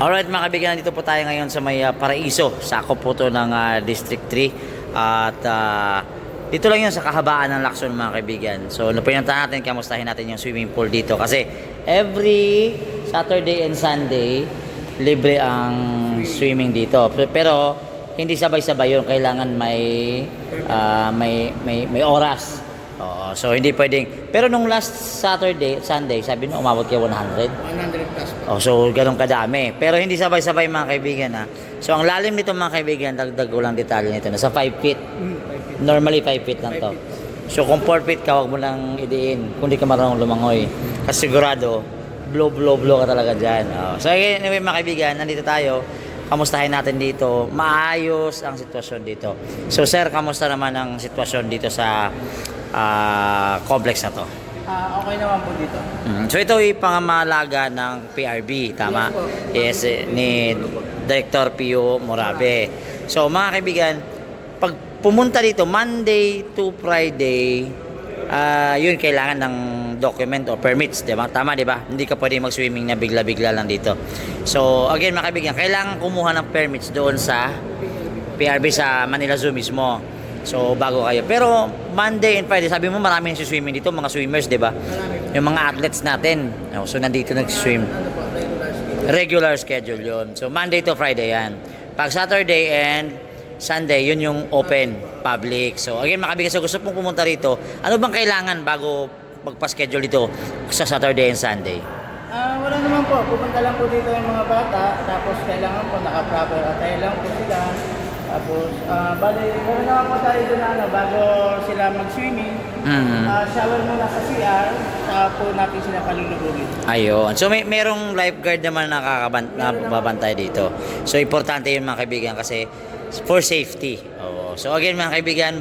Alright mga kaibigan, dito po tayo ngayon sa may Paraiso. Sakop po to ng District 3. At dito lang yun sa kahabaan ng Lacson mga kaibigan. So napinuntahan natin, kamustahin natin yung swimming pool dito. Kasi every Saturday and Sunday, libre ang swimming dito. Pero hindi sabay-sabay yun. Kailangan may oras. Oo, so hindi pwedeng. Pero nung last Sunday, sabi nyo umabot kayo 100. 100 plus po. Oh, so ganun kadami. Pero hindi sabay-sabay mga kaibigan ha. So ang lalim nito mga kaibigan, dagdag ko lang detalye nito. Nasa 5 feet. 5 feet. Normally 5 feet lang to. So kung 4 feet ka, huwag mo lang idiin. Kung di ka marunong lumangoy. Kasi sigurado, blow ka talaga dyan. Oh. So anyway mga kaibigan, nandito tayo. Kamustahin natin dito. Maayos ang sitwasyon dito. So sir, kamusta naman ang sitwasyon dito sa complex na to? Okay naman po dito. So ito ay pangangalaga ng PRB, tama? Yes, ni Director Pio Morabe. So mga kaibigan, pag pumunta dito Monday to Friday, yun kailangan ng document o permits, di ba? Tama, di ba? Hindi ka pwede mag-swimming na bigla-bigla lang dito. So again mga kaibigan, kailangan kumuha ng permits doon sa PRB sa Manila Zoo mismo. So bago kayo. Pero Monday and Friday, sabi mo maraming swimming dito, mga swimmers, 'di ba? Yung mga athletes natin. So nandito nag-swim. Regular schedule 'yon. So Monday to Friday 'yan. Pag Saturday and Sunday, yun yung open public. So again, mga kaibigan, so gusto pong pumunta rito, ano bang kailangan bago magpa-schedule dito sa Saturday and Sunday? Wala naman po. Pupunta lang po dito yung mga bata. Tapos kailangan po naka-proper attire lang po sila. Tapos, bali, meron naman po tayo doon na bago sila mag-swimming. Shower muna sa CR, saka po natin sila palulubugin. Ayun. So merong lifeguard naman na babantay dito. So importante yun mga kaibigan kasi for safety. Oo. So again mga kaibigan,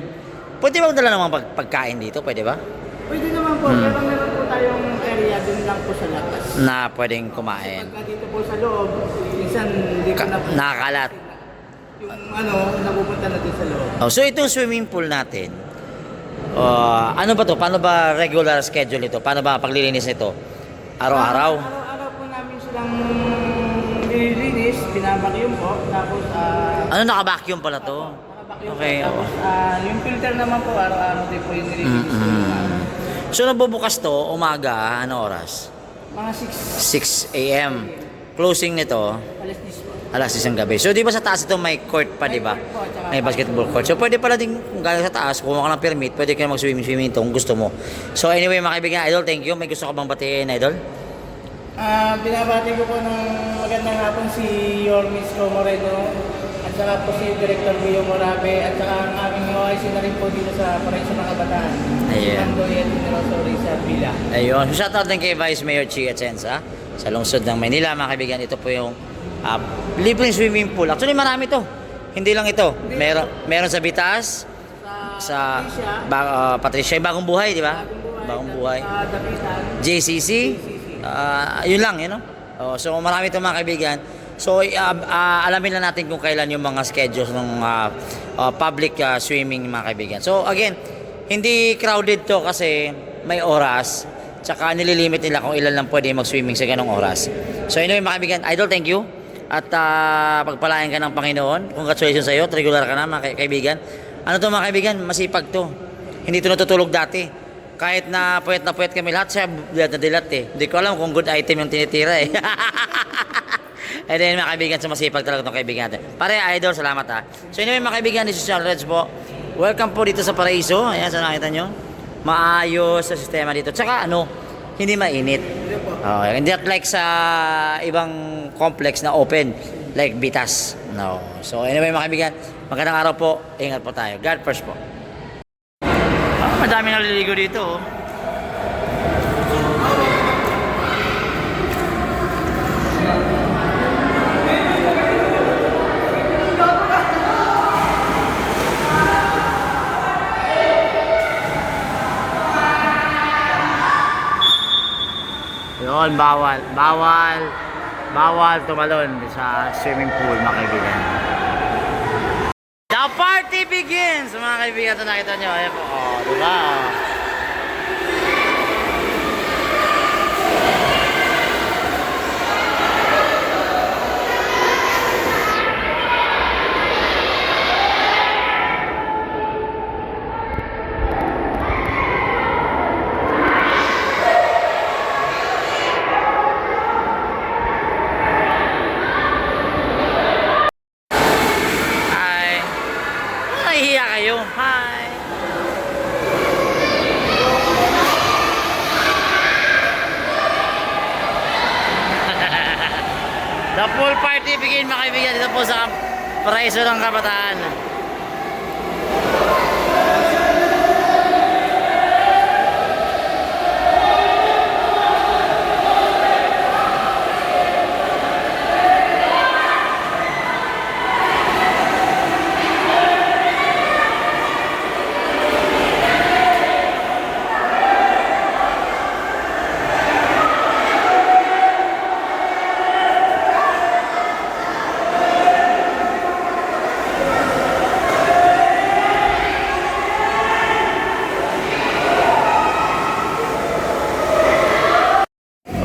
pwede ba magdala naman pagkain dito? Pwede ba? Pwede naman po. Pero meron po tayong area doon lang po sa labas. Na pwedeng kumain. Pagka dito po sa loob, minsan hindi ko na po Nakakalat. yung napupunta na din sa loob. Oh, so itong swimming pool natin, ano ba to? Paano ba regular schedule ito? Paano ba paglilinis nito? Araw-araw? Araw-araw po namin silang nililinis, binabakyum po. Tapos, Ano, naka-vacuum pala to? nakabakyum Okay, po. Tapos, yung filter naman po, araw-araw din po yung nililinis ko. So nabubukas to, umaga, ano oras? Mga 6 a.m. Closing nito, 6, alas alas 10 po. 10 ng gabi. So di ba sa taas ito may court pa, di ba? May basketball court. So pwede pala din kung galing sa taas, kung ka ng permit, pwede ka mag-swimming ito kung gusto mo. So anyway mga kaibigan, Idol, thank you. May gusto ka bang batiin, Idol? Binabati ko po ng magandang hapon si Yormis Moreno at saka po si Director Pio Morabe at saka ang aming OIC na rin po dito sa Paraiso ng Kabataan. Ayan. Si Mandoy at Generosori sa Villa. Ayun. So shoutout din kay Vice Mayor Chi Atienza sa lungsod ng Maynila, mga kaibigan. Ito po yung libreng swimming pool. Actually marami to. Hindi lang ito. Meron sa Bitas, sa Patricia, Bagong Buhay, di ba? Bagong Buhay. Sa Dapitan. JCC. Yun lang, you know? So marami ito mga kaibigan. So alamin lang natin kung kailan yung mga schedules ng public swimming mga kaibigan. So again, hindi crowded to kasi may oras. Tsaka nililimit nila kung ilan lang pwede mag-swimming sa ganong oras. So anyway mga kaibigan, Idol, thank you. At pagpalain ka ng Panginoon. Congratulations sa iyo, regular ka na mga kaibigan. Ano to mga kaibigan, masipag to. Hindi to natutulog dati. Kahit na puwet kami lahat, siya dilat na dilat eh. Hindi ko alam kung good item yung tinitira eh. And then mga kaibigan, sumasipag talaga itong kaibigan natin. Pare, Idol, salamat ha. So anyway mga kaibigan, this is John Reds po. Welcome po dito sa Paraiso. Ayan, sa nakita nyo. Maayos sa sistema dito. Tsaka hindi mainit. Hindi like sa ibang complex na open, like Bitas. No. So anyway mga kaibigan, magandang araw po. Ingat po tayo. God first po. Madami naliligo dito. Yun, bawal tumalon sa swimming pool mga kaibigan. The party begins mga kaibigan. Ito nakita nyo. Ayan po. Diba? The pool party begin mga kaibigan dito po sa Paraiso ng Kabataan.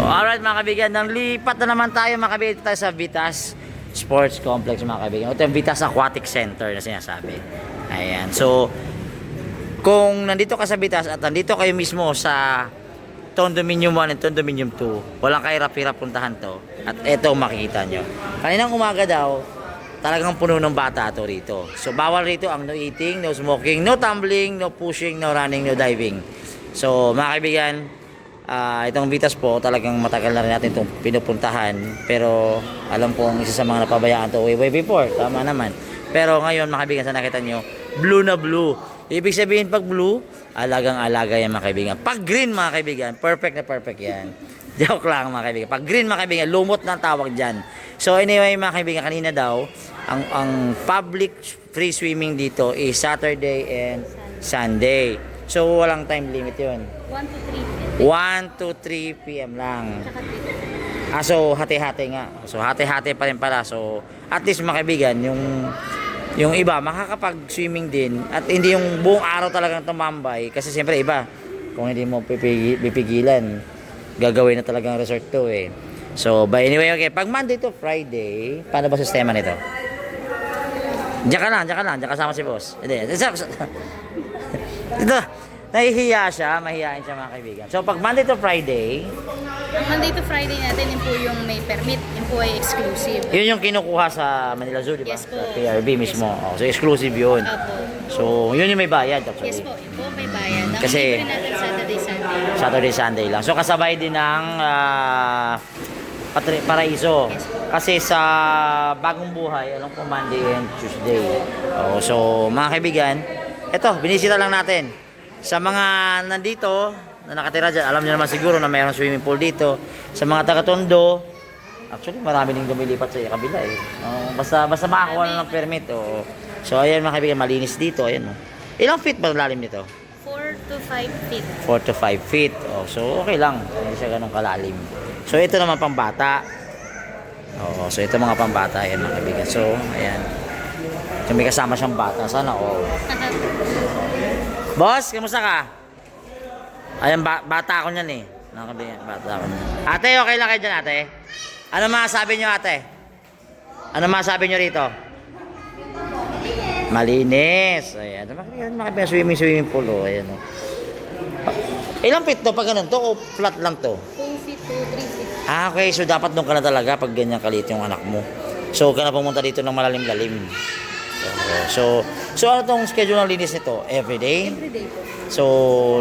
Alright mga kaibigan, nang lipat na naman tayo mga kaibigan tayo sa Vitas Sports Complex mga kaibigan. Ito yung Vitas Aquatic Center na sinasabi. Ayan. So, kung nandito ka sa Vitas at nandito kayo mismo sa Condominium 1 and Condominium 2, walang kahirap-hirap puntahan to. At eto makikita nyo. Kaninang umaga daw, talagang puno ng bata to rito. So, bawal rito ang no eating, no smoking, no tumbling, no pushing, no running, no diving. So, mga kaibigan, itong Vitas po talagang matagal na rin natin itong pinupuntahan, pero alam po ang isa sa mga napabayaan to way before, tama naman. Pero ngayon mga kaibigan, sa nakita nyo, blue na blue. Ibig sabihin pag blue, alagang-alaga yan mga kaibigan. Pag green mga kaibigan, perfect na perfect yan. Joke lang mga kaibigan. Pag green mga kaibigan, lumot na ang tawag dyan. So anyway mga kaibigan, kanina daw ang public free swimming dito is Saturday and Sunday. So walang time limit yun. 1 to 3 p.m. lang. So hati-hati nga. So hati-hati pa rin pala. So at least mga kaibigan, yung iba makakapag-swimming din at hindi yung buong araw talagang tumambay kasi siyempre iba kung hindi mo pipigilan gagawin na talagang resort to eh. So by anyway, okay, pag Monday to Friday, paano ba sistema nito? Diyan kasama si boss. Hindi. Ito, nahihiya siya, mahihain siya mga kaibigan. So pag Monday to Friday, Ang Monday to Friday natin, yun po yung may permit, yun po ay exclusive. yun yung kinukuha sa Manila Zoo, di ba? Yes po. Sa PRB mismo. Oh, so exclusive yun. Opo. So yun yung may bayad actually. Yes po, yun po may bayan. Ang Kasi- libre natin Saturday, Sunday. Saturday, Sunday lang. So kasabay din ng Paraiso. Yes po. Kasi sa Bagong Buhay, alam ko Monday and Tuesday. Oh, so mga kaibigan, eto, binisita lang natin. Sa mga nandito, na nakatira dyan, alam niyo naman siguro na mayroong swimming pool dito. Sa mga taga-Tondo, actually marami nang lumilipat sa kabila eh. Basta makakuha na ng permit. Oh. So ayan mga kaibigan, malinis dito. Ayan, oh. Ilang feet ba lalim nito? 4 to 5 feet. 4 to 5 feet. Oh, so okay lang. Hindi siya ganun kalalim. So ito naman pambata. Oh, so ito mga pambata ayan mga kaibigan. So ayan. So may kasama siyang bata. Sana all. Boss, kamusta ka? Ayan, bata ako niyan eh. Mga kaibigan, bata ako niyan. Ate, okay lang kayo dyan ate? Ano masasabi niyo ate? Ano masasabi niyo rito? Malinis. Ayan. Mga kaibigan, swimming pool. Oh. Ayan. Oh. Ilang feet to pag ganun to o flat lang to? 2 feet to 3 feet. Okay. So, dapat doon ka na talaga pag ganyan kalit yung anak mo. So, huwag ka na pumunta dito ng malalim-lalim. So, ano tong schedule ng linis nito? Everyday? Everyday po. So,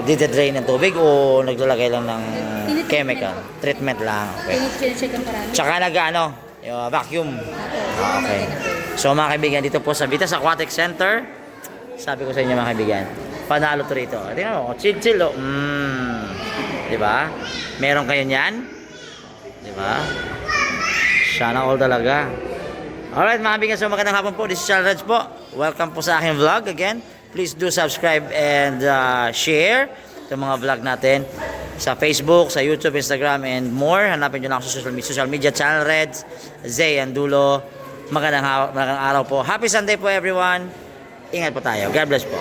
dide-drain ng tubig o naglalagay lang ng Tinitreatment chemical? po. Treatment lang. Okay. Check ang parami. Tsaka vacuum. Okay. So, mga kaibigan, dito po sa Vitas Aquatic Center, sabi ko sa inyo mga kaibigan, panalo to rito. Tingnan mo, chill oh. Diba? Meron kayo niyan? Diba? Sana all talaga. Alright mga kaibigan, so magandang hapon po. This is Charles Reds po. Welcome po sa aking vlog again. Please do subscribe and share itong mga vlog natin sa Facebook, sa YouTube, Instagram, and more. Hanapin nyo lang sa social media channel Reds, Zay Andulo. Magandang araw po. Happy Sunday po everyone. Ingat po tayo. God bless po.